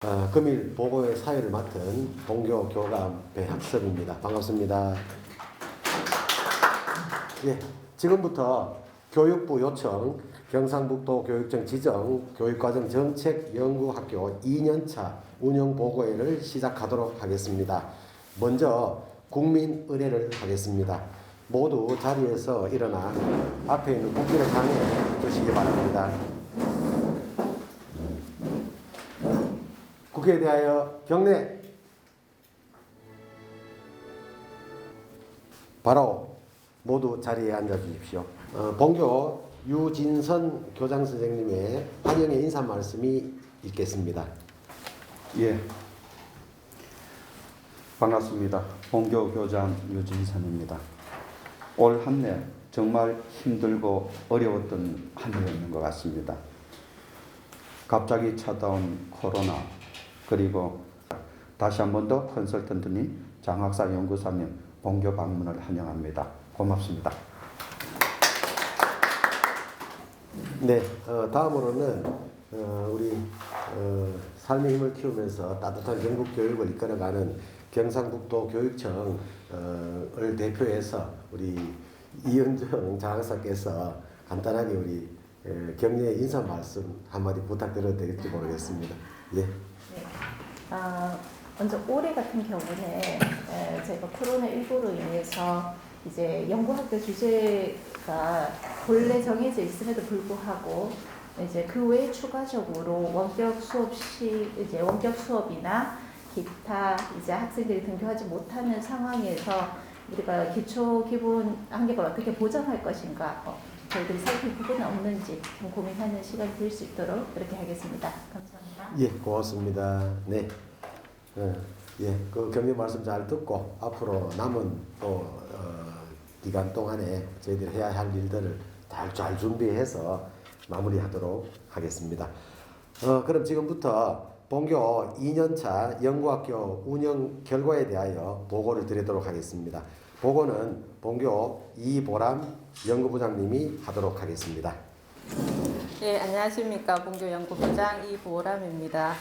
금일 보고의 사회를 맡은 동교 교감 배학섭입니다. 반갑습니다. 예, 지금부터 교육부 요청 경상북도 교육청 지정 교육과정 정책 연구학교 2년차 운영 보고회를 시작하도록 하겠습니다. 먼저 국민 의례를 하겠습니다. 모두 자리에서 일어나 앞에 있는 국기를 향해 주시기 바랍니다. 국회에 대하여 경례. 바로 모두 자리에 앉아 주십시오. 본교 유진선 교장 선생님의 환영의 인사 말씀이 있겠습니다. 예, 반갑습니다. 본교 교장 유진선입니다. 올 한 해 정말 힘들고 어려웠던 한 해였는 것 같습니다. 갑자기 찾아온 코로나, 그리고 다시 한 번 더 컨설턴트님, 장학사 연구사님 본교 방문을 환영합니다. 고맙습니다. 네, 다음으로는 우리 삶의 힘을 키우면서 따뜻한 경북 교육을 이끌어가는 경상북도 교육청을 대표해서 우리 이은정 장학사께서 간단하게 우리 격려 인사 말씀 한마디 부탁드려도 될지 모르겠습니다. 예. 네. 먼저 올해 같은 경우는 저희가 코로나19로 인해서 이제 연구학교 주제가 본래 정해져 있음에도 불구하고 이제 그 외에 추가적으로 원격 수업이나 기타 이제 학생들이 등교하지 못하는 상황에서 우리가 기초 기본 학력을 어떻게 보장할 것인가 저희들이 살필 부분은 없는지 좀 고민하는 시간이 될 수 있도록 그렇게 하겠습니다. 감사합니다. 예, 고맙습니다. 네. 그 격려 말씀 잘 듣고 앞으로 남은 또 기간 동안에 저희들이 해야 할 일들을 잘 준비해서 마무리하도록 하겠습니다. 그럼 지금부터 본교 2년차 연구학교 운영 결과에 대하여 보고를 드리도록 하겠습니다. 보고는 본교 이보람 연구부장님이 하도록 하겠습니다. 네, 안녕하십니까. 본교 연구부장 이보람입니다.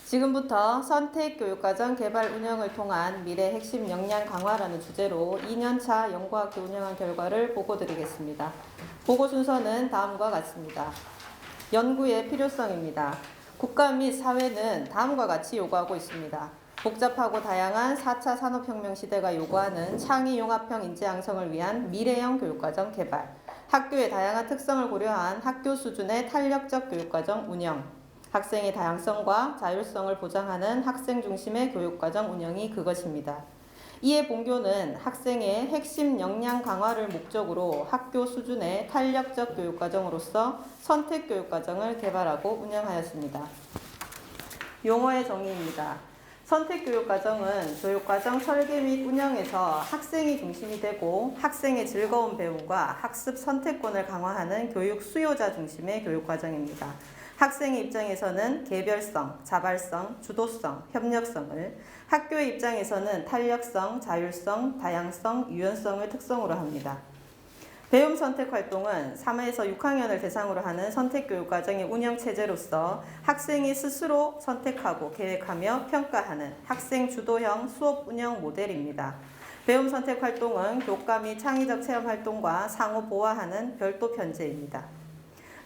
지금부터 선택교육과정 개발 운영을 통한 미래 핵심 역량 강화라는 주제로 2년차 연구학교 운영한 결과를 보고드리겠습니다. 보고 순서는 다음과 같습니다. 연구의 필요성입니다. 국가 및 사회는 다음과 같이 요구하고 있습니다. 복잡하고 다양한 4차 산업혁명 시대가 요구하는 창의 융합형 인재 양성을 위한 미래형 교육과정 개발, 학교의 다양한 특성을 고려한 학교 수준의 탄력적 교육과정 운영, 학생의 다양성과 자율성을 보장하는 학생 중심의 교육과정 운영이 그것입니다. 이에 본교는 학생의 핵심 역량 강화를 목적으로 학교 수준의 탄력적 교육과정으로서 선택교육과정을 개발하고 운영하였습니다. 용어의 정의입니다. 선택교육과정은 교육과정 설계 및 운영에서 학생이 중심이 되고 학생의 즐거운 배움과 학습 선택권을 강화하는 교육 수요자 중심의 교육과정입니다. 학생의 입장에서는 개별성, 자발성, 주도성, 협력성을, 학교의 입장에서는 탄력성, 자율성, 다양성, 유연성을 특성으로 합니다. 배움 선택 활동은 3에서 6학년을 대상으로 하는 선택교육과정의 운영체제로서 학생이 스스로 선택하고 계획하며 평가하는 학생 주도형 수업 운영 모델입니다. 배움 선택 활동은 교과 및 창의적 체험 활동과 상호 보완하는 별도 편제입니다.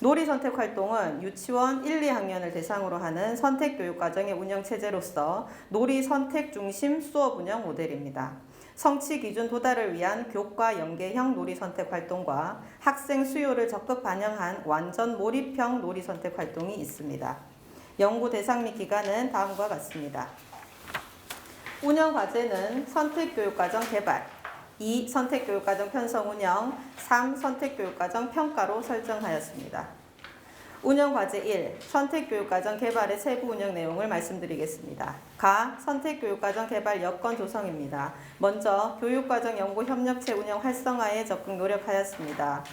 놀이 선택 활동은 유치원 1, 2학년을 대상으로 하는 선택교육과정의 운영체제로서 놀이 선택 중심 수업 운영 모델입니다. 성취 기준 도달을 위한 교과 연계형 놀이 선택 활동과 학생 수요를 적극 반영한 완전 몰입형 놀이 선택 활동이 있습니다. 연구 대상 및 기간은 다음과 같습니다. 운영 과제는 선택교육과정 개발, 2. 선택교육과정 편성 운영, 3. 선택교육과정 평가로 설정하였습니다. 운영과제 1. 선택교육과정 개발의 세부 운영 내용을 말씀드리겠습니다. 가. 선택교육과정 개발 여건 조성입니다. 먼저 교육과정 연구협력체 운영 활성화에 적극 노력하였습니다.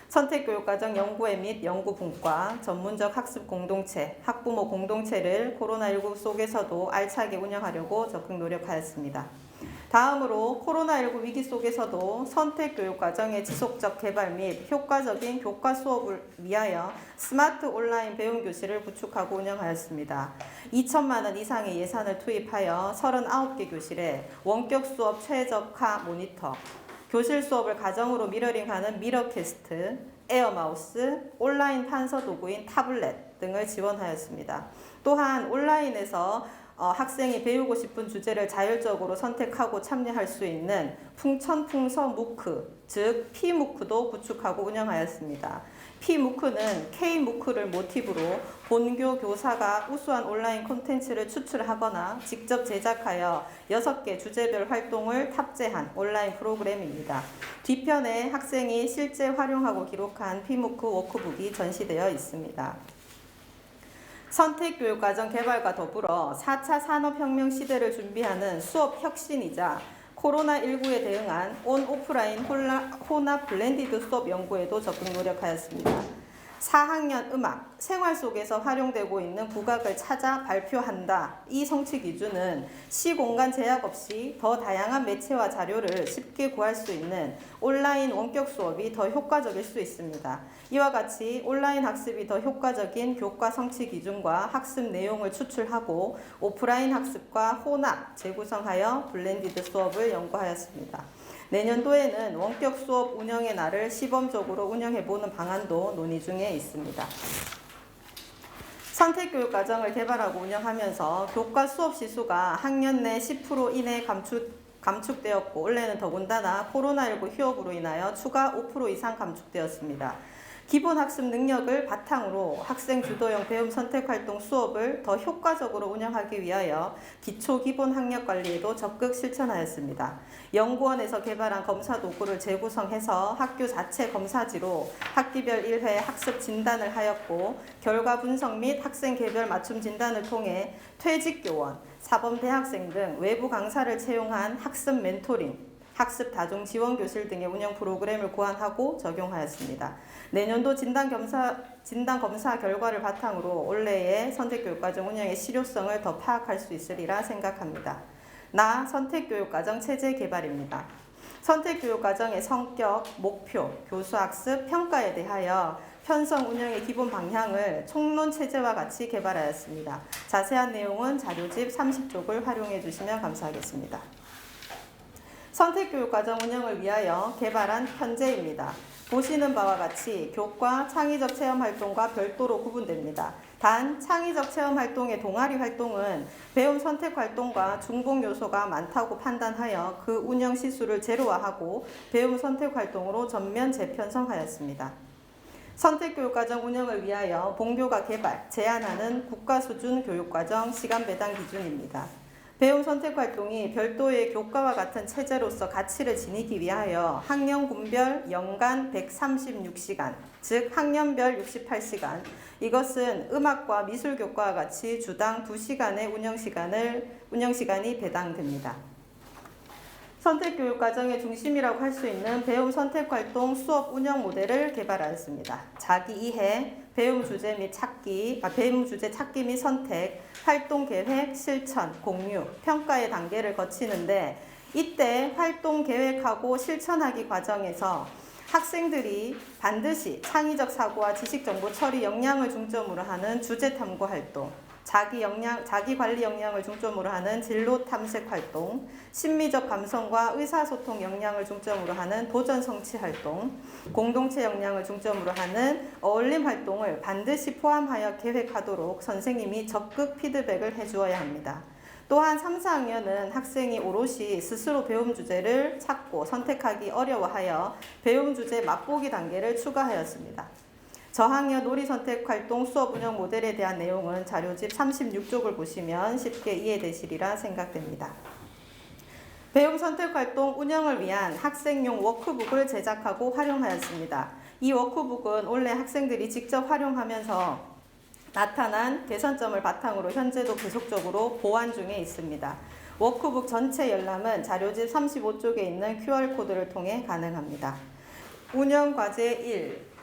선택교육과정 연구회 및 연구분과, 전문적 학습 공동체, 학부모 공동체를 코로나19 속에서도 알차게 운영하려고 적극 노력하였습니다. 다음으로 코로나19 위기 속에서도 선택교육과정의 지속적 개발 및 효과적인 교과 수업을 위하여 스마트 온라인 배움 교실을 구축하고 운영하였습니다. 2천만 원 이상의 예산을 투입하여 39개 교실에 원격 수업 최적화 모니터, 교실 수업을 가정으로 미러링하는 미러캐스트, 에어마우스, 온라인 판서 도구인 타블렛 등을 지원하였습니다. 또한 온라인에서 학생이 배우고 싶은 주제를 자율적으로 선택하고 참여할 수 있는 풍천풍서 무크, 즉 P무크도 구축하고 운영하였습니다. P무크는 K무크를 모티브로 본교 교사가 우수한 온라인 콘텐츠를 추출하거나 직접 제작하여 6개 주제별 활동을 탑재한 온라인 프로그램입니다. 뒤편에 학생이 실제 활용하고 기록한 P무크 워크북이 전시되어 있습니다. 선택교육과정 개발과 더불어 4차 산업혁명 시대를 준비하는 수업 혁신이자 코로나19에 대응한 온-오프라인 혼합 블렌디드 수업 연구에도 적극 노력하였습니다. 4학년 음악, 생활 속에서 활용되고 있는 국악을 찾아 발표한다. 이 성취 기준은 시공간 제약 없이 더 다양한 매체와 자료를 쉽게 구할 수 있는 온라인 원격 수업이 더 효과적일 수 있습니다. 이와 같이 온라인 학습이 더 효과적인 교과 성취 기준과 학습 내용을 추출하고 오프라인 학습과 혼합, 재구성하여 블렌디드 수업을 연구하였습니다. 내년도에는 원격 수업 운영의 날을 시범적으로 운영해보는 방안도 논의 중에 있습니다. 선택교육과정을 개발하고 운영하면서 교과 수업 시수가 학년 내 10% 이내 감축되었고 올해는 더군다나 코로나19 휴업으로 인하여 추가 5% 이상 감축되었습니다. 기본 학습 능력을 바탕으로 학생 주도형 배움 선택 활동 수업을 더 효과적으로 운영하기 위하여 기초 기본 학력 관리에도 적극 실천하였습니다. 연구원에서 개발한 검사 도구를 재구성해서 학교 자체 검사지로 학기별 1회 학습 진단을 하였고 결과 분석 및 학생 개별 맞춤 진단을 통해 퇴직교원, 사범대학생 등 외부 강사를 채용한 학습 멘토링, 학습 다중 지원 교실 등의 운영 프로그램을 고안하고 적용하였습니다. 내년도 진단 검사 결과를 바탕으로 올해의 선택교육과정 운영의 실효성을 더 파악할 수 있으리라 생각합니다. 선택교육과정 체제 개발입니다. 선택교육과정의 성격, 목표, 교수학습, 평가에 대하여 편성 운영의 기본 방향을 총론 체제와 같이 개발하였습니다. 자세한 내용은 자료집 30쪽을 활용해 주시면 감사하겠습니다. 선택교육과정 운영을 위하여 개발한 편제입니다. 보시는 바와 같이 교과 창의적 체험활동과 별도로 구분됩니다. 단 창의적 체험활동의 동아리 활동은 배움 선택활동과 중복 요소가 많다고 판단하여 그 운영 시수를 제로화하고 배움 선택활동으로 전면 재편성하였습니다. 선택교육과정 운영을 위하여 본교가 개발, 제안하는 국가수준 교육과정 시간 배당 기준입니다. 배움 선택활동이 별도의 교과와 같은 체제로서 가치를 지니기 위하여 학년 군별 연간 136시간, 즉 학년별 68시간, 이것은 음악과 미술교과와 같이 주당 2시간의 운영시간이 배당됩니다. 선택교육과정의 중심이라고 할 수 있는 배움 선택활동 수업 운영 모델을 개발하였습니다. 자기 이해, 배움 주제 찾기 및 선택, 활동 계획, 실천, 공유, 평가의 단계를 거치는데 이때 활동 계획하고 실천하기 과정에서 학생들이 반드시 창의적 사고와 지식 정보 처리 역량을 중점으로 하는 주제 탐구 활동, 자기 관리 역량을 중점으로 하는 진로 탐색 활동, 심미적 감성과 의사소통 역량을 중점으로 하는 도전 성취 활동, 공동체 역량을 중점으로 하는 어울림 활동을 반드시 포함하여 계획하도록 선생님이 적극 피드백을 해주어야 합니다. 또한 3, 4학년은 학생이 오롯이 스스로 배움 주제를 찾고 선택하기 어려워하여 배움 주제 맛보기 단계를 추가하였습니다. 저학년 놀이선택활동 수업 운영 모델에 대한 내용은 자료집 36쪽을 보시면 쉽게 이해되시리라 생각됩니다. 배움 선택활동 운영을 위한 학생용 워크북을 제작하고 활용하였습니다. 이 워크북은 원래 학생들이 직접 활용하면서 나타난 개선점을 바탕으로 현재도 계속적으로 보완 중에 있습니다. 워크북 전체 열람은 자료집 35쪽에 있는 QR코드를 통해 가능합니다. 운영과제 1.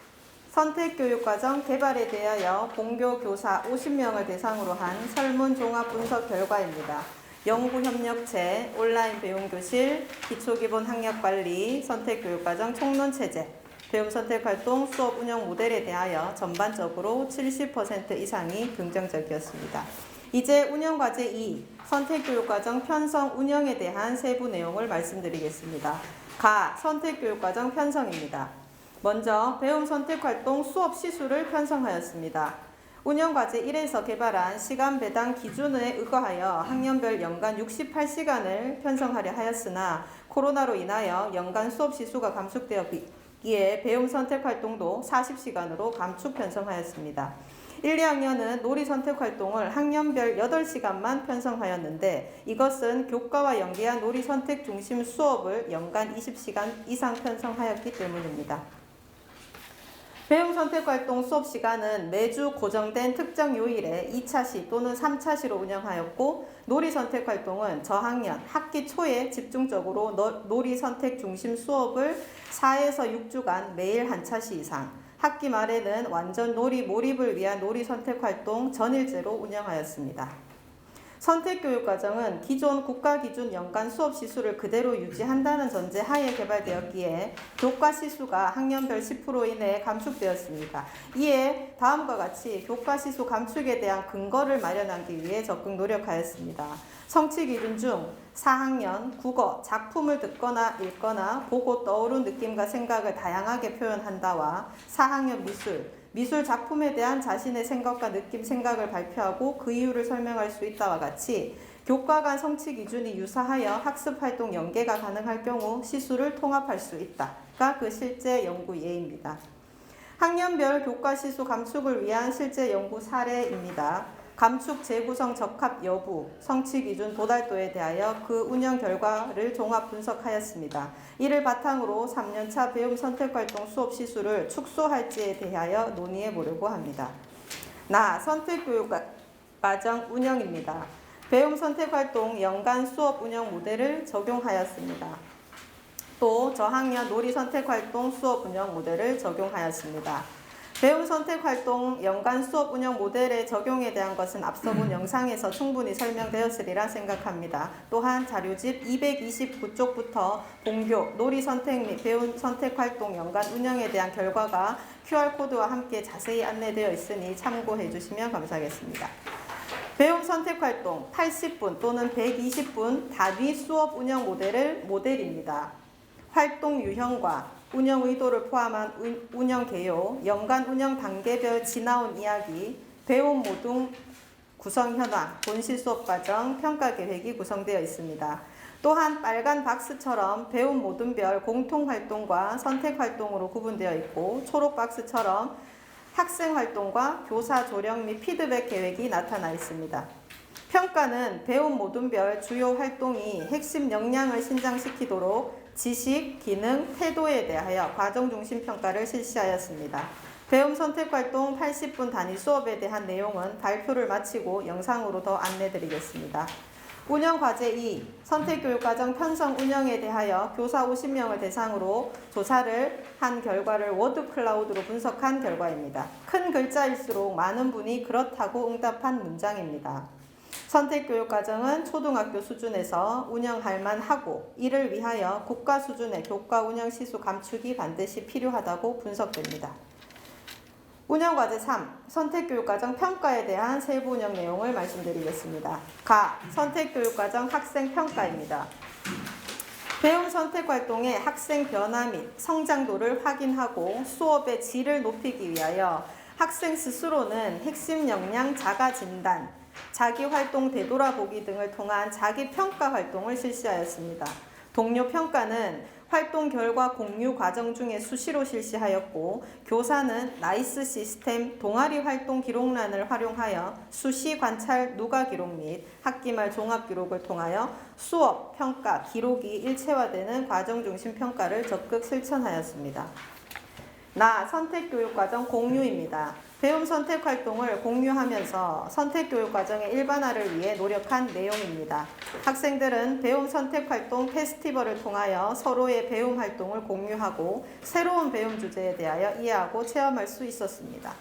선택교육과정 개발에 대하여 본교 교사 50명을 대상으로 한 설문 종합 분석 결과입니다. 연구협력체, 온라인 배움교실, 기초기본학력관리, 선택교육과정 총론체제, 배움선택활동 수업 운영 모델에 대하여 전반적으로 70% 이상이 긍정적이었습니다. 이제 운영과제 2, 선택교육과정 편성 운영에 대한 세부 내용을 말씀드리겠습니다. 가, 선택교육과정 편성입니다. 먼저 배움선택활동 수업 시수를 편성하였습니다. 운영과제 1에서 개발한 시간 배당 기준에 의거하여 학년별 연간 68시간을 편성하려 하였으나 코로나로 인하여 연간 수업 시수가 감축되었기에 배움선택활동도 40시간으로 감축 편성하였습니다. 1, 2학년은 놀이선택활동을 학년별 8시간만 편성하였는데 이것은 교과와 연계한 놀이선택 중심 수업을 연간 20시간 이상 편성하였기 때문입니다. 배움선택활동 수업시간은 매주 고정된 특정 요일에 2차시 또는 3차시로 운영하였고 놀이선택활동은 저학년 학기 초에 집중적으로 놀이선택 중심 수업을 4에서 6주간 매일 한 차시 이상, 학기 말에는 완전 놀이 몰입을 위한 놀이선택활동 전일제로 운영하였습니다. 선택교육과정은 기존 국가기준 연간 수업 시수를 그대로 유지한다는 전제 하에 개발되었기에 교과 시수가 학년별 10% 이내에 감축되었습니다. 이에 다음과 같이 교과 시수 감축에 대한 근거를 마련하기 위해 적극 노력하였습니다. 성취 기준 중 4학년 국어 작품을 듣거나 읽거나 보고 떠오른 느낌과 생각을 다양하게 표현한다와 4학년 미술 작품에 대한 자신의 생각과 느낌, 생각을 발표하고 그 이유를 설명할 수 있다와 같이 교과 간 성취 기준이 유사하여 학습활동 연계가 가능할 경우 시수를 통합할 수 있다가 그 실제 연구 예입니다. 학년별 교과 시수 감축을 위한 실제 연구 사례입니다. 감축 재구성 적합 여부, 성취 기준 도달도에 대하여 그 운영 결과를 종합 분석하였습니다. 이를 바탕으로 3년차 배움 선택활동 수업 시수를 축소할지에 대하여 논의해 보려고 합니다. 선택교육과정 운영입니다. 배움 선택활동 연간 수업 운영 모델을 적용하였습니다. 또 저학년 놀이 선택활동 수업 운영 모델을 적용하였습니다. 배움선택활동 연간 수업 운영 모델의 적용에 대한 것은 앞서 본 영상에서 충분히 설명되었으리라 생각합니다. 또한 자료집 229쪽부터 본교, 놀이선택 및 배움선택활동 연간 운영에 대한 결과가 QR코드와 함께 자세히 안내되어 있으니 참고해 주시면 감사하겠습니다. 배움선택활동 80분 또는 120분 단위 수업 운영 모델입니다. 활동 유형과 운영 의도를 포함한 운영 개요, 연간 운영 단계별 지나온 이야기, 배움 모둠 구성 현황, 본실 수업 과정, 평가 계획이 구성되어 있습니다. 또한 빨간 박스처럼 배움 모둠별 공통 활동과 선택 활동으로 구분되어 있고 초록 박스처럼 학생 활동과 교사 조령 및 피드백 계획이 나타나 있습니다. 평가는 배움 모둠별 주요 활동이 핵심 역량을 신장시키도록 지식, 기능, 태도에 대하여 과정 중심 평가를 실시하였습니다. 배움 선택활동 80분 단위 수업에 대한 내용은 발표를 마치고 영상으로 더 안내드리겠습니다. 운영과제 2, 선택교육과정 편성 운영에 대하여 교사 50명을 대상으로 조사를 한 결과를 워드클라우드로 분석한 결과입니다. 큰 글자일수록 많은 분이 그렇다고 응답한 문장입니다. 선택교육과정은 초등학교 수준에서 운영할 만하고 이를 위하여 국가 수준의 교과 운영 시수 감축이 반드시 필요하다고 분석됩니다. 운영과제 3, 선택교육과정 평가에 대한 세부 운영 내용을 말씀드리겠습니다. 선택교육과정 학생 평가입니다. 배움 선택활동의 학생 변화 및 성장도를 확인하고 수업의 질을 높이기 위하여 학생 스스로는 핵심 역량 자가 진단, 자기 활동 되돌아보기 등을 통한 자기 평가 활동을 실시하였습니다. 동료 평가는 활동 결과 공유 과정 중에 수시로 실시하였고 교사는 나이스 시스템 동아리 활동 기록란을 활용하여 수시 관찰 누가 기록 및 학기 말 종합 기록을 통하여 수업, 평가, 기록이 일체화되는 과정 중심 평가를 적극 실천하였습니다. 선택교육과정 공유입니다. 배움 선택 활동을 공유하면서 선택교육 과정의 일반화를 위해 노력한 내용입니다. 학생들은 배움 선택 활동 페스티벌을 통하여 서로의 배움 활동을 공유하고 새로운 배움 주제에 대하여 이해하고 체험할 수 있었습니다.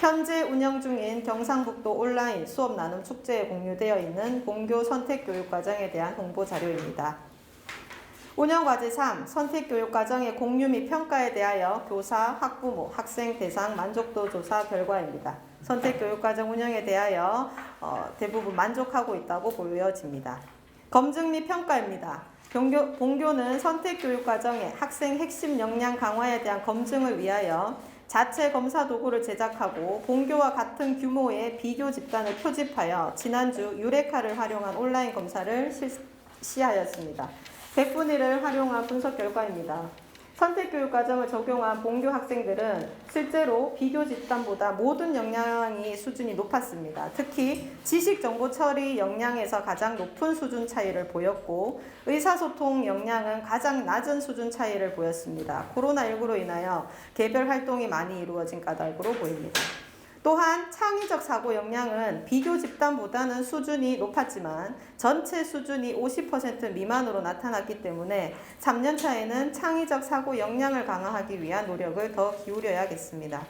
현재 운영 중인 경상북도 온라인 수업 나눔 축제에 공유되어 있는 본교 선택교육과정에 대한 홍보 자료입니다. 운영과제 3. 선택교육과정의 공유 및 평가에 대하여 교사, 학부모, 학생 대상 만족도 조사 결과입니다. 선택교육과정 운영에 대하여 대부분 만족하고 있다고 보여집니다. 검증 및 평가입니다. 본교는 선택교육과정의 학생 핵심 역량 강화에 대한 검증을 위하여 자체 검사 도구를 제작하고 본교와 같은 규모의 비교 집단을 표집하여 지난주 유레카를 활용한 온라인 검사를 실시하였습니다. 100분의 1을 활용한 분석 결과입니다. 선택교육과정을 적용한 본교 학생들은 실제로 비교 집단보다 모든 역량이 수준이 높았습니다. 특히 지식정보 처리 역량에서 가장 높은 수준 차이를 보였고 의사소통 역량은 가장 낮은 수준 차이를 보였습니다. 코로나19로 인하여 개별 활동이 많이 이루어진 까닭으로 보입니다. 또한 창의적 사고 역량은 비교 집단보다는 수준이 높았지만 전체 수준이 50% 미만으로 나타났기 때문에 3년차에는 창의적 사고 역량을 강화하기 위한 노력을 더 기울여야겠습니다.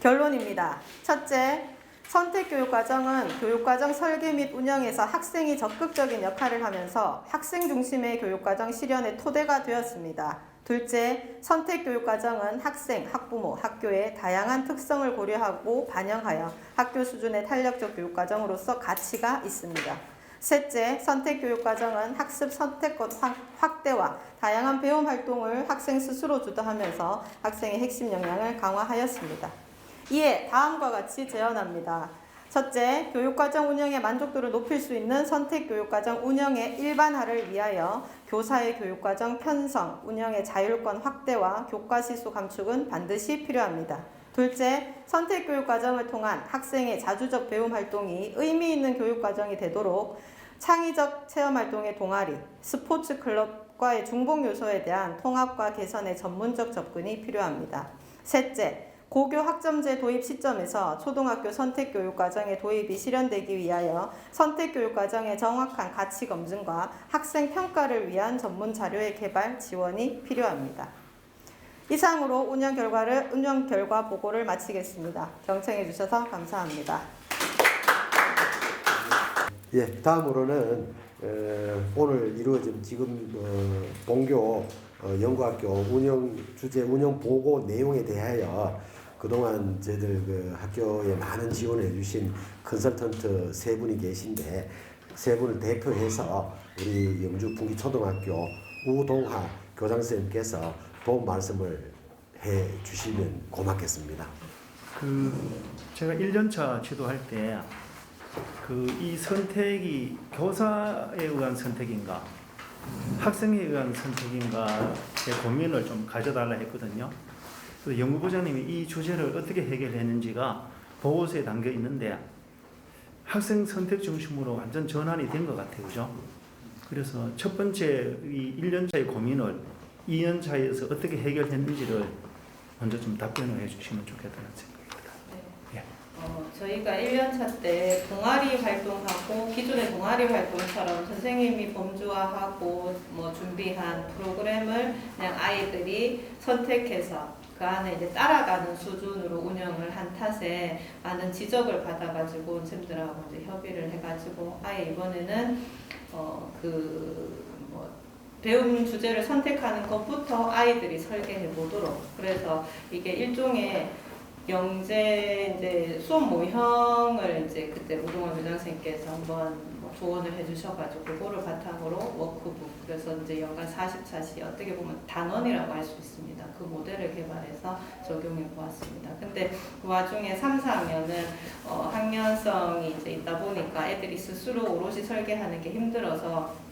결론입니다. 첫째, 선택교육과정은 교육과정 설계 및 운영에서 학생이 적극적인 역할을 하면서 학생 중심의 교육과정 실현의 토대가 되었습니다. 둘째, 선택교육과정은 학생, 학부모, 학교의 다양한 특성을 고려하고 반영하여 학교 수준의 탄력적 교육과정으로서 가치가 있습니다. 셋째, 선택교육과정은 학습 선택권 확대와 다양한 배움 활동을 학생 스스로 주도하면서 학생의 핵심 역량을 강화하였습니다. 이에 다음과 같이 제언합니다. 첫째, 교육과정 운영의 만족도를 높일 수 있는 선택교육과정 운영의 일반화를 위하여 교사의 교육과정 편성, 운영의 자율권 확대와 교과시수 감축은 반드시 필요합니다. 둘째, 선택교육과정을 통한 학생의 자주적 배움 활동이 의미 있는 교육과정이 되도록 창의적 체험활동의 동아리, 스포츠 클럽과의 중복 요소에 대한 통합과 개선의 전문적 접근이 필요합니다. 셋째, 고교 학점제 도입 시점에서 초등학교 선택교육과정의 도입이 실현되기 위하여 선택교육과정의 정확한 가치 검증과 학생 평가를 위한 전문 자료의 개발 지원이 필요합니다. 이상으로 운영 결과 보고를 마치겠습니다. 경청해 주셔서 감사합니다. 예, 다음으로는 오늘 이루어진 지금 본교 연구학교 운영 주제 운영 보고 내용에 대하여 그동안 저희들 그 학교에 많은 지원해 주신 컨설턴트 세 분이 계신데 세 분을 대표해서 우리 영주 풍기초등학교 우동하 교장선생님께서 도움 말씀을 해 주시면 고맙겠습니다. 제가 1년차 지도할 때 이 선택이 교사에 의한 선택인가 학생에 의한 선택인가의 고민을 좀 가져달라 했거든요. 그래서 연구부장님이 이 주제를 어떻게 해결했는지가 보고서에 담겨 있는데 학생 선택 중심으로 완전 전환이 된 것 같아요. 그죠? 그래서 첫 번째 이 1년차의 고민을 2년차에서 어떻게 해결했는지를 먼저 좀 답변을 해주시면 좋겠다는 생각입니다. 저희가 1년차 때 동아리 활동하고 기존의 동아리 활동처럼 선생님이 범주화하고 준비한 프로그램을 그냥 아이들이 선택해서 그 안에 이제 따라가는 수준으로 운영을 한 탓에 많은 지적을 받아가지고 쌤들하고 이제 협의를 해가지고 아예 이번에는 배움 주제를 선택하는 것부터 아이들이 설계해 보도록 그래서 이게 일종의 영재 이제 수업 모형을 이제 그때 우동원 교장선생님께서 한번 조언을 해주셔가지고 그거를 바탕으로 워크북 그래서 이제 연간 40차시 어떻게 보면 단원이라고 할 수 있습니다. 그 모델을 개발해서 적용해 보았습니다. 근데 그 와중에 3, 4학년은 학년성이 이제 있다 보니까 애들이 스스로 오롯이 설계하는 게 힘들어서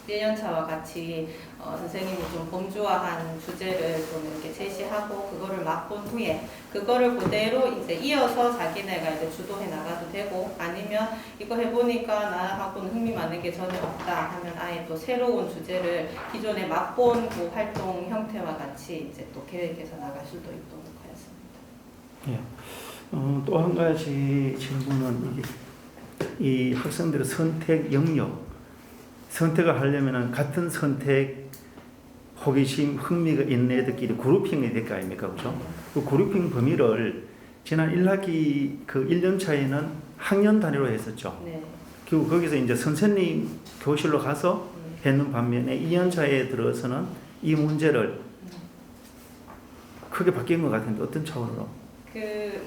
1년차와 같이 선생님이 좀 범주화한 주제를 좀 이렇게 제시하고 그거를 맛본 후에 그거를 그대로 이제 이어서 자기네가 이제 주도해 나가도 되고 아니면 이거 해보니까 나하고는 흥미 많은 게 전혀 없다 하면 아예 또 새로운 주제를 기존에 맛본 그 활동 형태와 같이 이제 또 계획해서 나갈 수도 있도록 하였습니다. 예. 또 한 가지 질문은 이 학생들의 선택 영역 선택을 하려면 같은 선택, 호기심, 흥미가 있는 애들끼리 그룹핑이 될 거 아닙니까? 그죠? 그 그룹핑 범위를 지난 1학기 그 1년 차에는 학년 단위로 했었죠. 네. 그리고 거기서 이제 선생님 교실로 가서 했는 반면에 2년 차에 들어서는 이 문제를 크게 바뀐 것 같은데 어떤 차원으로?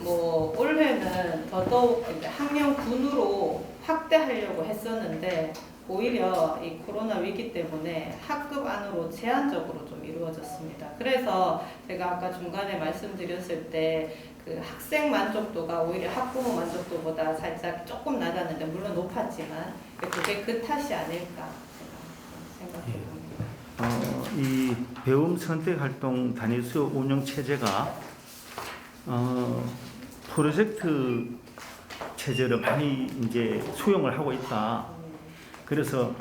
뭐 올해는 더더욱 이제 학년 군으로 확대하려고 했었는데 오히려 이 코로나 위기 때문에 학급 안으로 제한적으로 좀 이루어졌습니다. 그래서 제가 아까 중간에 말씀드렸을 때 그 학생 만족도가 오히려 학부모 만족도보다 살짝 조금 낮았는데 물론 높았지만 그게 그 탓이 아닐까 생각해 봅니다. 이 배움 선택 활동 단위 수업 운영 체제가 프로젝트 체제를 많이 이제 수용을 하고 있다. 그래서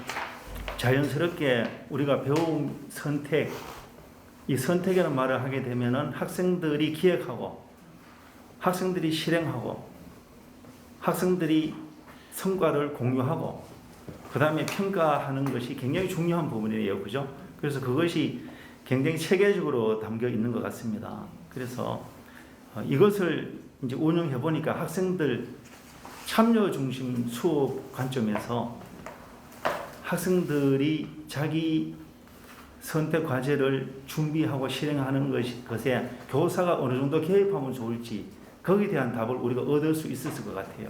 자연스럽게 우리가 배움 선택, 이 선택이라는 말을 하게 되면은 학생들이 기획하고, 학생들이 실행하고, 학생들이 성과를 공유하고, 그 다음에 평가하는 것이 굉장히 중요한 부분이에요, 그죠? 그래서 그것이 굉장히 체계적으로 담겨 있는 것 같습니다. 그래서 이것을 이제 운영해 보니까 학생들 참여 중심 수업 관점에서 학생들이 자기 선택 과제를 준비하고 실행하는 것에 교사가 어느 정도 개입하면 좋을지 거기에 대한 답을 우리가 얻을 수 있었을 것 같아요.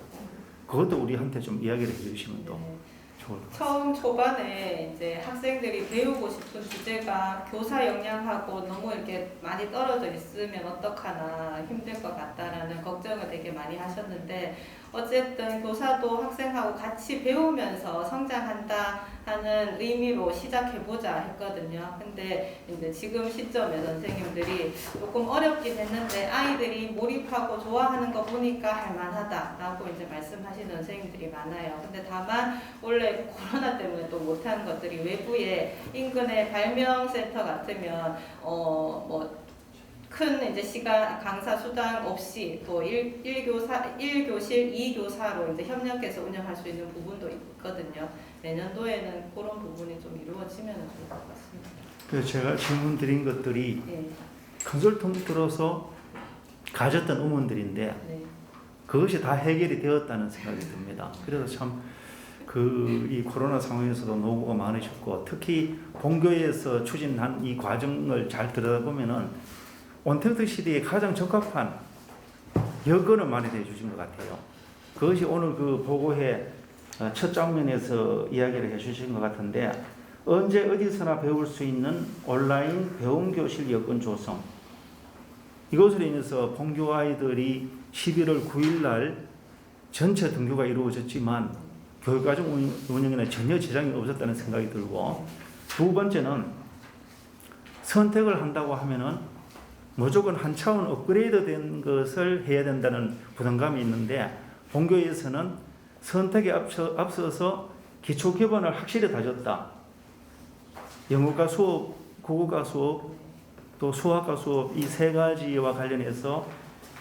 그것도 우리한테 좀 이야기를 해주시면 또 좋을 것 같아요. 처음 초반에 이제 학생들이 배우고 싶은 주제가 교사 역량하고 너무 이렇게 많이 떨어져 있으면 어떡하나 힘들 것 같다라는 걱정을 되게 많이 하셨는데 어쨌든 교사도 학생하고 같이 배우면서 성장한다 하는 의미로 시작해보자 했거든요. 근데 이제 지금 시점에 선생님들이 조금 어렵긴 했는데 아이들이 몰입하고 좋아하는 거 보니까 할만하다라고 이제 말씀하시는 선생님들이 많아요. 근데 다만 원래 코로나 때문에 또 못하는 것들이 외부에 인근에 발명센터 같으면 큰 이제 시간 강사 수당 없이 또 1교실 2교사로 이제 협력해서 운영할 수 있는 부분도 있거든요. 내년도에는 그런 부분이 좀 이루어지면 좋을 것 같습니다. 그래서 제가 질문 드린 것들이 네. 컨설턴트로서 가졌던 의문들인데 네. 그것이 다 해결이 되었다는 생각이 듭니다. 그래서 참 이 코로나 상황에서도 노고가 많으셨고 특히 본교에서 추진한 이 과정을 잘 들여다보면은 온택트 시대에 가장 적합한 여건을 마련해 주신 것 같아요. 그것이 오늘 그 보고회 첫 장면에서 이야기를 해주신 것 같은데 언제 어디서나 배울 수 있는 온라인 배움 교실 여건 조성. 이것으로 인해서 본교 아이들이 11월 9일 날 전체 등교가 이루어졌지만 교육과정 운영에는 전혀 지장이 없었다는 생각이 들고 두 번째는 선택을 한다고 하면은 무조건 한 차원 업그레이드 된 것을 해야 된다는 부담감이 있는데 본교에서는 선택에 앞서서 기초 기본을 확실히 다졌다. 영어과 수업, 국어과 수업, 또 수학과 수업 이 세 가지와 관련해서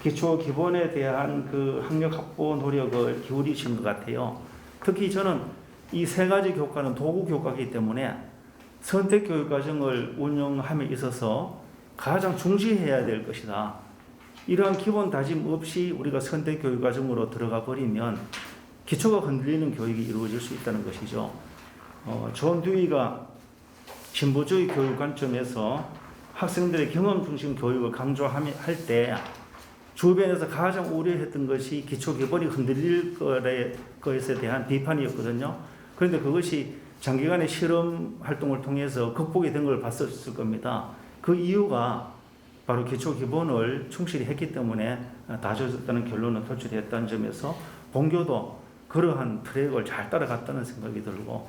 기초 기본에 대한 그 학력 확보 노력을 기울이신 것 같아요. 특히 저는 이 세 가지 교과는 도구 교과이기 때문에 선택 교육 과정을 운영함에 있어서 가장 중시해야 될 것이다. 이러한 기본 다짐 없이 우리가 선택 교육 과정으로 들어가 버리면 기초가 흔들리는 교육이 이루어질 수 있다는 것이죠. 존 듀이가 진보주의 교육 관점에서 학생들의 경험 중심 교육을 강조할 때 주변에서 가장 우려했던 것이 기초 기본이 흔들릴 것에 대한 비판이었거든요. 그런데 그것이 장기간의 실험 활동을 통해서 극복이 된 걸 봤었을 겁니다. 그 이유가 바로 기초 기본을 충실히 했기 때문에 다져졌다는 결론을 도출했다는 점에서 본교도 그러한 트랙을 잘 따라갔다는 생각이 들고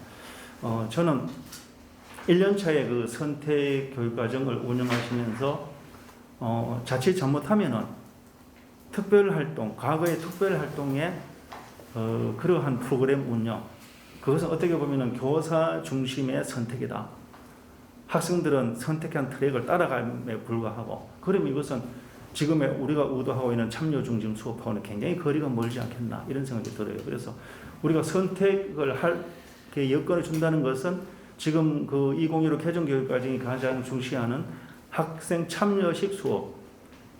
저는 1년차의 그 선택 교육 과정을 운영하시면서 자칫 잘못하면은 특별활동, 과거의 특별활동의 그러한 프로그램 운영 그것은 어떻게 보면 교사 중심의 선택이다. 학생들은 선택한 트랙을 따라감에 불과하고 그럼 이것은 지금의 우리가 의도하고 있는 참여 중심 수업하고는 굉장히 거리가 멀지 않겠나 이런 생각이 들어요. 그래서 우리가 선택을 할 여건을 준다는 것은 지금 그 2015 개정교육과정이 가장 중시하는 학생 참여식 수업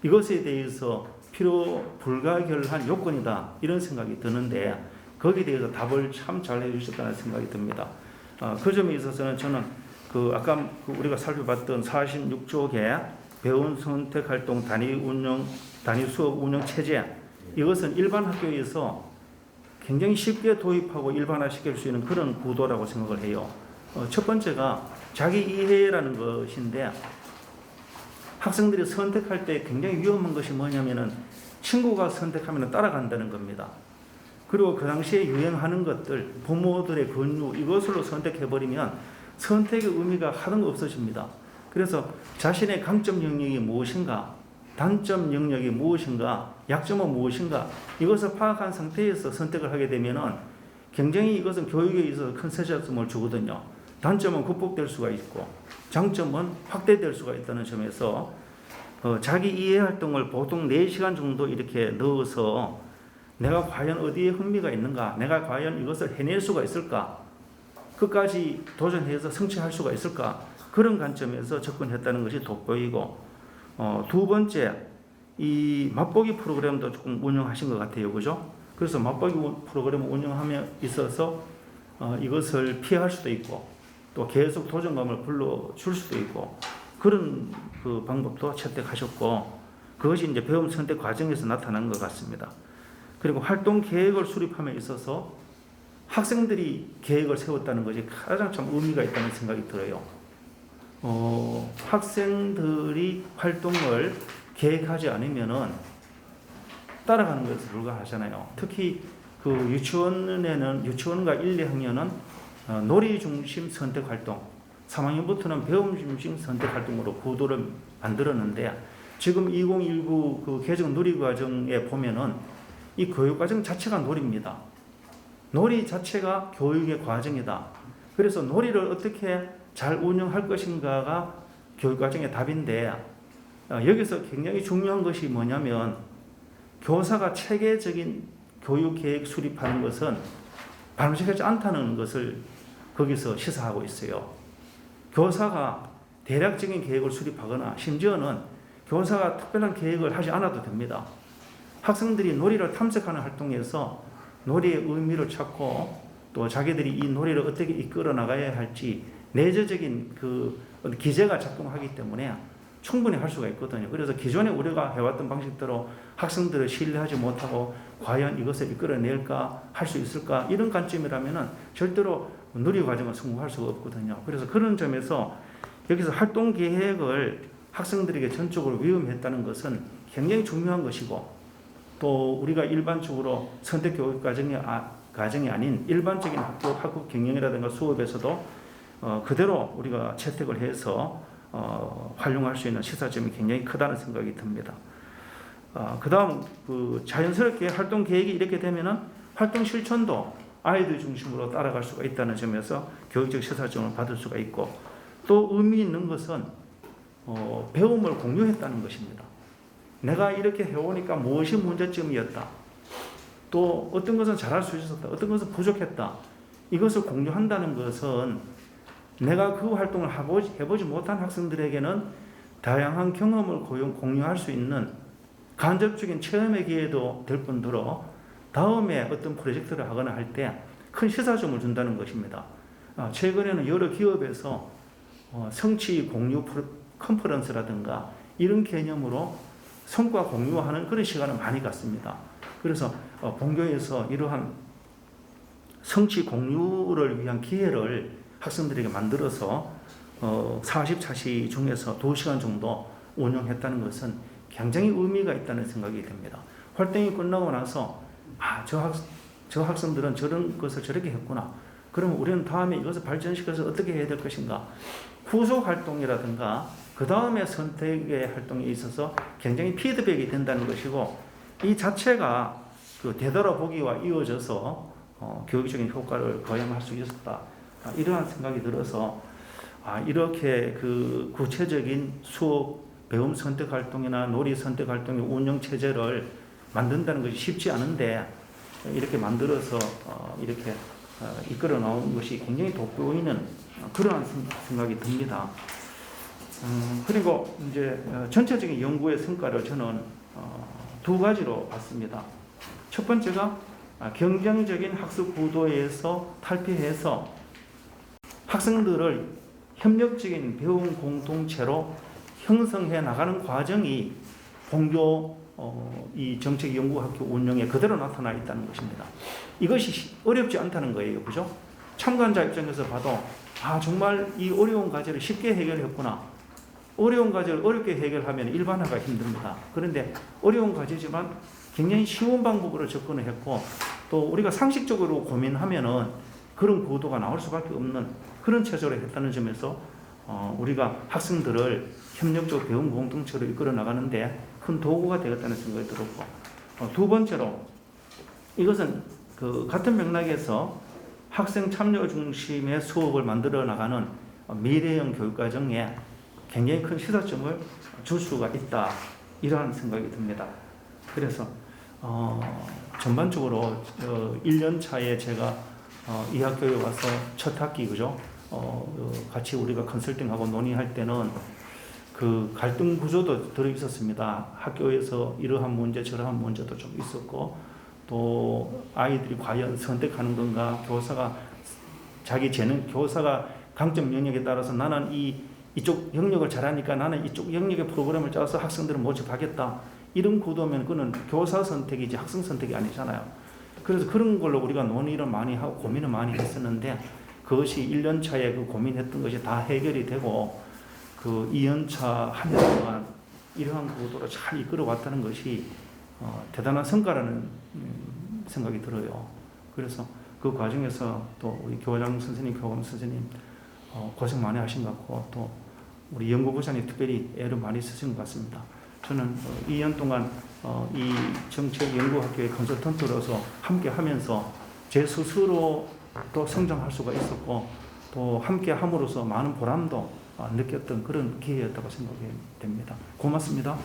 이것에 대해서 불가결한 요건이다 이런 생각이 드는데 거기에 대해서 답을 참 잘 해주셨다는 생각이 듭니다. 그 점에 있어서는 저는 아까 우리가 살펴봤던 46쪽의 배움 선택 활동 단위 수업 운영 체제, 이것은 일반 학교에서 굉장히 쉽게 도입하고 일반화시킬 수 있는 그런 구도라고 생각을 해요. 첫 번째가 자기 이해라는 것인데, 학생들이 선택할 때 굉장히 위험한 것이 뭐냐면은 친구가 선택하면 따라간다는 겁니다. 그리고 그 당시에 유행하는 것들, 부모들의 권유, 이것으로 선택해버리면 선택의 의미가 하등 없어집니다. 그래서 자신의 강점 영역이 무엇인가, 단점 영역이 무엇인가, 약점은 무엇인가, 이것을 파악한 상태에서 선택을 하게 되면은 굉장히 이것은 교육에 있어서 큰 세점을 주거든요. 단점은 극복될 수가 있고 장점은 확대될 수가 있다는 점에서 자기 이해 활동을 보통 4시간 정도 이렇게 넣어서 내가 과연 어디에 흥미가 있는가, 내가 과연 이것을 해낼 수가 있을까, 끝까지 도전해서 성취할 수가 있을까, 그런 관점에서 접근했다는 것이 돋보이고, 두 번째, 이 맛보기 프로그램도 조금 운영하신 것 같아요. 그죠? 그래서 맛보기 프로그램을 운영함에 있어서 이것을 피할 수도 있고 또 계속 도전감을 불러줄 수도 있고 그런 그 방법도 채택하셨고, 그것이 이제 배움 선택 과정에서 나타난 것 같습니다. 그리고 활동 계획을 수립함에 있어서 학생들이 계획을 세웠다는 것이 가장 참 의미가 있다는 생각이 들어요. 학생들이 활동을 계획하지 않으면은 따라가는 것에 불과하잖아요. 특히 그 유치원과 1, 2학년은 놀이 중심 선택 활동, 3학년부터는 배움 중심 선택 활동으로 구도를 만들었는데, 지금 2019 그 개정 놀이 과정에 보면은 이 교육 과정 자체가 놀이입니다. 놀이 자체가 교육의 과정이다. 그래서 놀이를 어떻게 잘 운영할 것인가가 교육 과정의 답인데, 여기서 굉장히 중요한 것이 뭐냐면 교사가 체계적인 교육 계획 수립하는 것은 바람직하지 않다는 것을 거기서 시사하고 있어요. 교사가 대략적인 계획을 수립하거나 심지어는 교사가 특별한 계획을 하지 않아도 됩니다. 학생들이 놀이를 탐색하는 활동에서 놀이의 의미를 찾고 또 자기들이 이 놀이를 어떻게 이끌어 나가야 할지 내재적인 그 기제가 작동하기 때문에 충분히 할 수가 있거든요. 그래서 기존에 우리가 해왔던 방식대로 학생들을 신뢰하지 못하고 과연 이것을 이끌어낼까, 할 수 있을까, 이런 관점이라면은 절대로 놀이 과정을 성공할 수가 없거든요. 그래서 그런 점에서 여기서 활동 계획을 학생들에게 전적으로 위임했다는 것은 굉장히 중요한 것이고, 또 우리가 일반적으로 선택 교육 과정이 아닌 일반적인 학급 경영이라든가 수업에서도 그대로 우리가 채택을 해서 활용할 수 있는 시사점이 굉장히 크다는 생각이 듭니다. 그 다음 자연스럽게 활동 계획이 이렇게 되면은 활동 실천도 아이들 중심으로 따라갈 수가 있다는 점에서 교육적 시사점을 받을 수가 있고, 또 의미 있는 것은 배움을 공유했다는 것입니다. 내가 이렇게 해오니까 무엇이 문제점이었다, 또 어떤 것은 잘할 수 있었다, 어떤 것은 부족했다, 이것을 공유한다는 것은 내가 그 활동을 해보지 못한 학생들에게는 다양한 경험을 공유할 수 있는 간접적인 체험의 기회도 될 뿐더러 다음에 어떤 프로젝트를 하거나 할 때 큰 시사점을 준다는 것입니다. 최근에는 여러 기업에서 성취 공유 컨퍼런스라든가 이런 개념으로 성과 공유하는 그런 시간을 많이 갖습니다. 그래서 본교에서 이러한 성취 공유를 위한 기회를 학생들에게 만들어서 40차시 중에서 2시간 정도 운영했다는 것은 굉장히 의미가 있다는 생각이 듭니다. 활동이 끝나고 나서 저 학생들은 저런 것을 저렇게 했구나, 그러면 우리는 다음에 이것을 발전시켜서 어떻게 해야 될 것인가, 후속 활동이라든가 그 다음에 선택의 활동에 있어서 굉장히 피드백이 된다는 것이고, 이 자체가 그 되돌아보기와 이어져서 교육적인 효과를 거행할 수 있었다, 이러한 생각이 들어서 이렇게 그 구체적인 수업 배움 선택 활동이나 놀이 선택 활동의 운영 체제를 만든다는 것이 쉽지 않은데 이렇게 만들어서 이렇게 이끌어 나온 것이 굉장히 돋보이는 그러한 생각이 듭니다. 그리고 이제 전체적인 연구의 성과를 저는 두 가지로 봤습니다. 첫 번째가 경쟁적인 학습 구도에서 탈피해서 학생들을 협력적인 배움 공동체로 형성해 나가는 과정이 본교 이 정책연구학교 운영에 그대로 나타나 있다는 것입니다. 이것이 어렵지 않다는 거예요. 그죠? 참가자 입장에서 봐도 정말 이 어려운 과제를 쉽게 해결했구나. 어려운 과제를 어렵게 해결하면 일반화가 힘듭니다. 그런데 어려운 과제지만 굉장히 쉬운 방법으로 접근을 했고 또 우리가 상식적으로 고민하면은 그런 구도가 나올 수밖에 없는 그런 체제로 했다는 점에서 우리가 학생들을 협력적 배움 공동체로 이끌어 나가는데 큰 도구가 되었다는 생각이 들었고 두 번째로 이것은 그 같은 맥락에서 학생 참여 중심의 수업을 만들어 나가는 미래형 교육과정에 굉장히 큰 시사점을 줄 수가 있다 이러한 생각이 듭니다. 그래서 전반적으로 1년 차에 제가 이 학교에 와서 첫 학기 그죠? 같이 우리가 컨설팅하고 논의할 때는 그 갈등 구조도 들어 있었습니다. 학교에서 이러한 문제 저러한 문제도 좀 있었고 또 아이들이 과연 선택하는 건가 교사가 자기 재능 교사가 강점 영역에 따라서 나는 이쪽 영역을 잘하니까 나는 이쪽 영역의 프로그램을 짜서 학생들을 모집하겠다 이런 구도면 그는 교사 선택이지 학생 선택이 아니잖아요. 그래서 그런 걸로 우리가 논의를 많이 하고 고민을 많이 했었는데 그것이 1년 차에 그 고민했던 것이 다 해결이 되고 그 2년차 한 해 동안 이러한 구도로 잘 이끌어왔다는 것이 대단한 성과라는 생각이 들어요. 그래서 그 과정에서 또 우리 교장 선생님, 교감 선생님 고생 많이 하신 것 같고 또 우리 연구부장님 특별히 애를 많이 쓰신 것 같습니다. 저는 2년 동안 이 정책 연구학교의 컨설턴트로서 함께 하면서 제 스스로 또 성장할 수가 있었고 또 함께 함으로써 많은 보람도 느꼈던 그런 기회였다고 생각이 됩니다. 고맙습니다.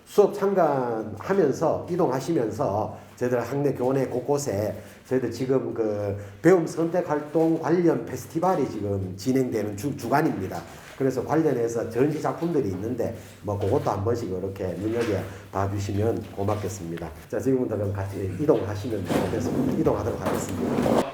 수업 참관하면서 이동하시면서 저희들 학내 교내 곳곳에 저희들 지금 그 배움 선택 활동 관련 페스티벌이 지금 진행되는 주간입니다. 그래서 관련해서 전시 작품들이 있는데 뭐 그것도 한 번씩 이렇게 눈여겨 봐주시면 고맙겠습니다. 자, 지금부터 그럼 같이 이동하시면 되겠습니다. 이동하도록 하겠습니다.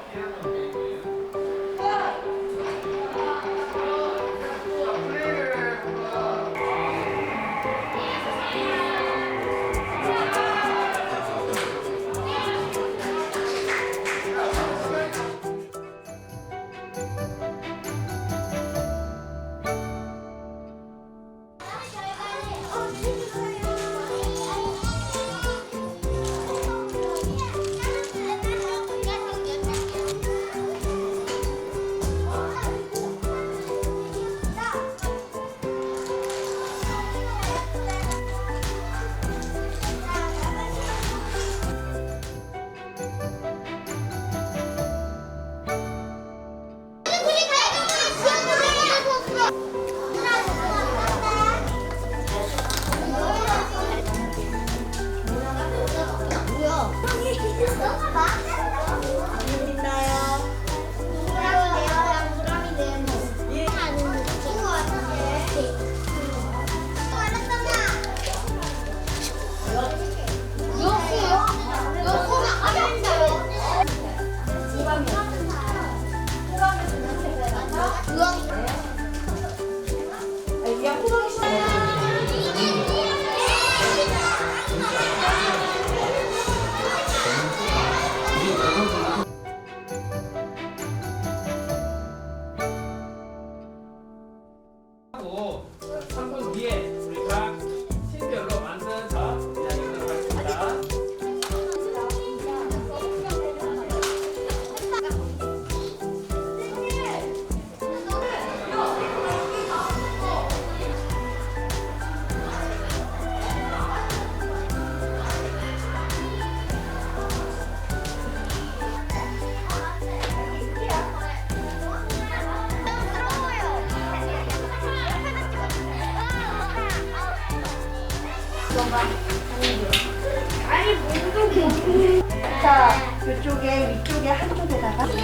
자, 이쪽에 위쪽에 한쪽에다가 활동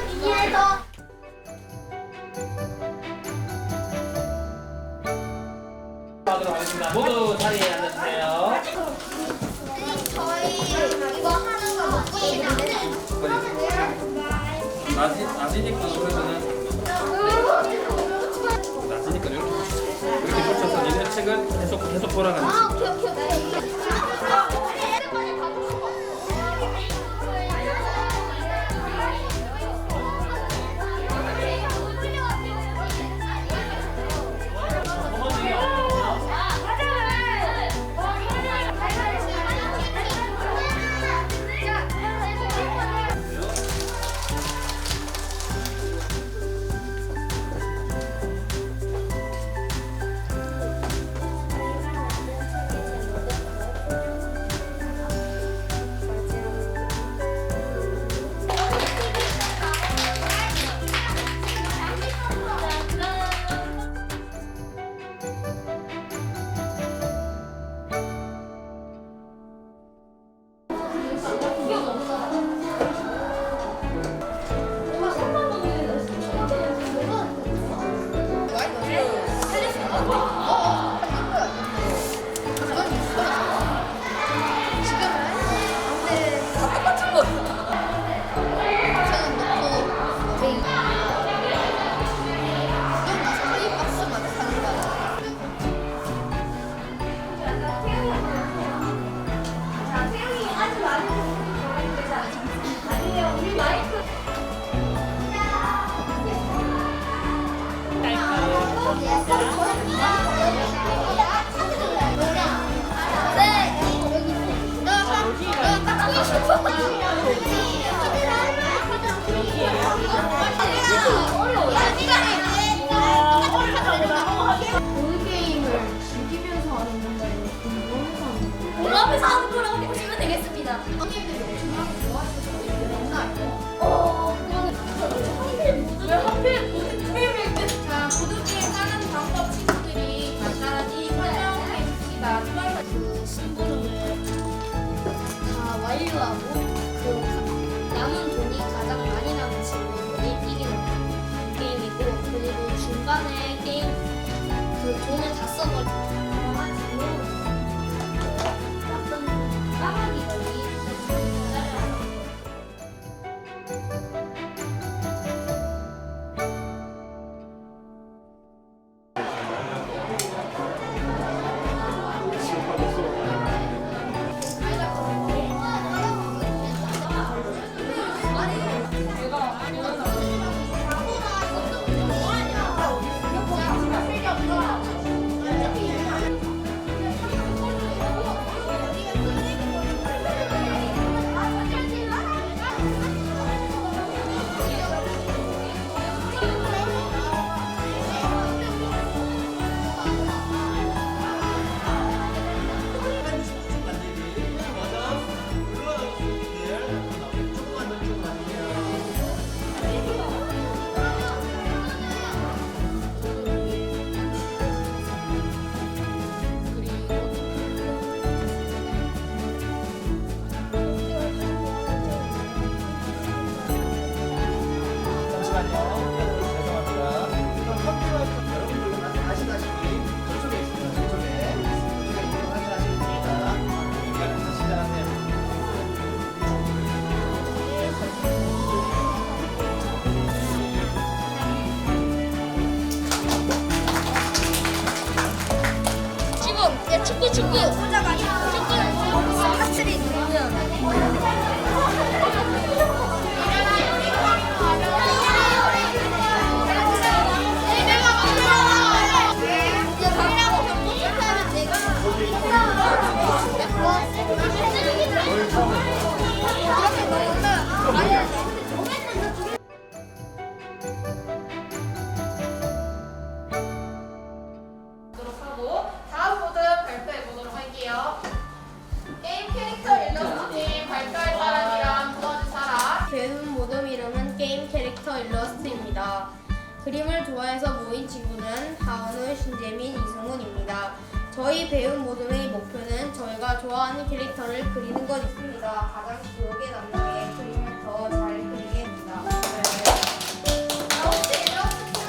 기기에서 모두 자리에 앉아서 낮으니까 그러면은 낮으니까 이렇게 붙여. 이렇게 붙여서 니네 책을 계속 돌아가는 식으로. 오케이, 오케이, 오케이. 보드게임을 즐기면서 하는 건가요? 공부하면서 하는 건가요? 공감해서 하는 거라고 보시면 되겠습니다. 선생님들이 엄청나게 좋아해서 저희들이 맨날 왜 하필 보드게임을 자, 보드게임 하는 방법 친구들이 간단히 설명해 줍시다. 그 심부름을 다 완료하고 그 남은 돈이 가장 많이 남은 친구들이 이기는 게임이고, 그리고 중간에 게임 그 돈을 다 써버리고 나쁜 까마귀 걸리 잘라요. 축구 보자가 축구 확실히 누르면 하고 다음 모드 발표해 보도록 할게요. 게임 캐릭터 일러스트님 발표할 사람이랑 도와줄 사람. 배움 모듬 이름은 게임 캐릭터 일러스트입니다. 그림을 좋아해서 모인 친구는 하은우, 신재민, 이승훈입니다. 저희 배움 모듬의 목표는 저희가 좋아하는 캐릭터를 그리는 것 있습니다. 가장 기억에 남는 그림을 더 잘 그리게 됩니다. 혹시 일러스트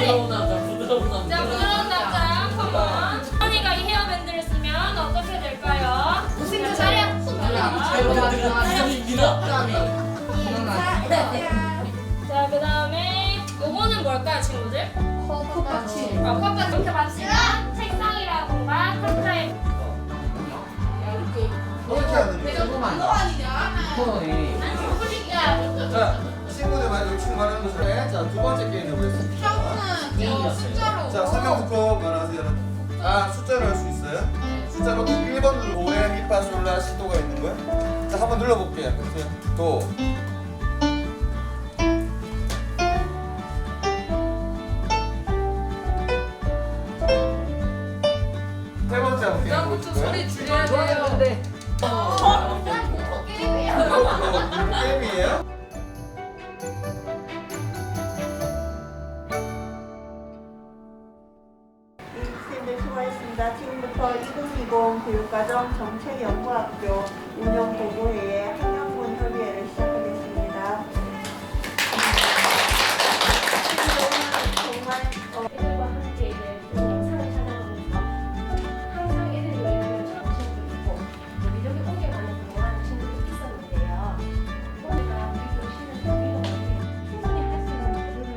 부드러운 남자, 부드러운 남자. 자, 부드러운 남자, 컴온. 선이가 이 헤어밴드를 쓰면 어떻게 될까요? 무슨 차례? 자, 그 다음에 요거는 뭘까요, 친구들? 컵받침. 컵받침. 이렇게 받치면 책상이라던가 탁자에 이렇게 하는 거야. 자, 친구들 말고 친구 말하는 것처럼 자, 두 번째 게임 해보겠습니다. 숫자로. 자, 설명부터 말하세요. 아, 숫자로 할 수 있어요? 숫자로 1번 누르고 도레 미파 솔라 시도가 있는 거야? 자, 한번 눌러볼게요. 도. 세 번째 한번 게임 해볼까요? 소리 줄여야 돼요. 게임이에요? 학생들 수고하셨습니다. 지금부터 2020 교육과정 정책연구학교 운영보고회의 학년군 협의회를 시작하겠습니다. 정말 애들과 함께 이제 좀 영상을 촬영하면서 항상 애들 요리를 촬영 친구도 있고 여기저기 옮겨가는 경험하는 친구도 있었는데요. 우리가 우리 교실은 비록 충분히 할 수 있는 재료를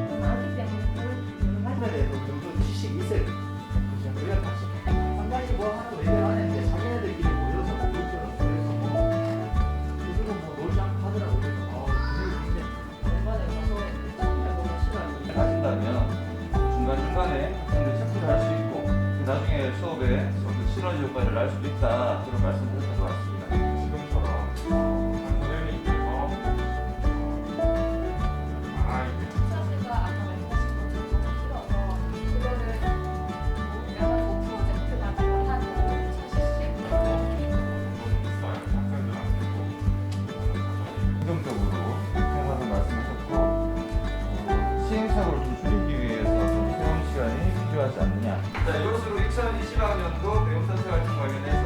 좀 많기 때문에 그런 여러 가지 에도 정도 지식이 있어야 돼요. 그죠? 우리가 다시 한 가지 뭐 하는 거 얘기하는데 자기네들끼리 모여서 그것처럼 그래서 뭐 그들은 뭐 놀지 않고 하더라고요. 그래서 분위기 굉장히 중간에 가서 해보는 시간이 가신다면 중간중간에 학생들 체크를 할 수 있고 나중에 수업에 좀 시너지 효과를 알 수도 있다 그런 말씀을 드렸던 것 같습니다. 지금처럼 선생님께서 사실과 아까 말씀하신 것처럼 너무 길어서 그거를 약간 꼭 프로젝트 같은 걸 하는 사실 긍정적으로 생각하는 말씀하셨고 시행착오를 좀 줄이기 위해서 좀 새로운 시간이 필요하지 않느냐. 자, 이것으로 2020학년도 배움선택 활동 관련해서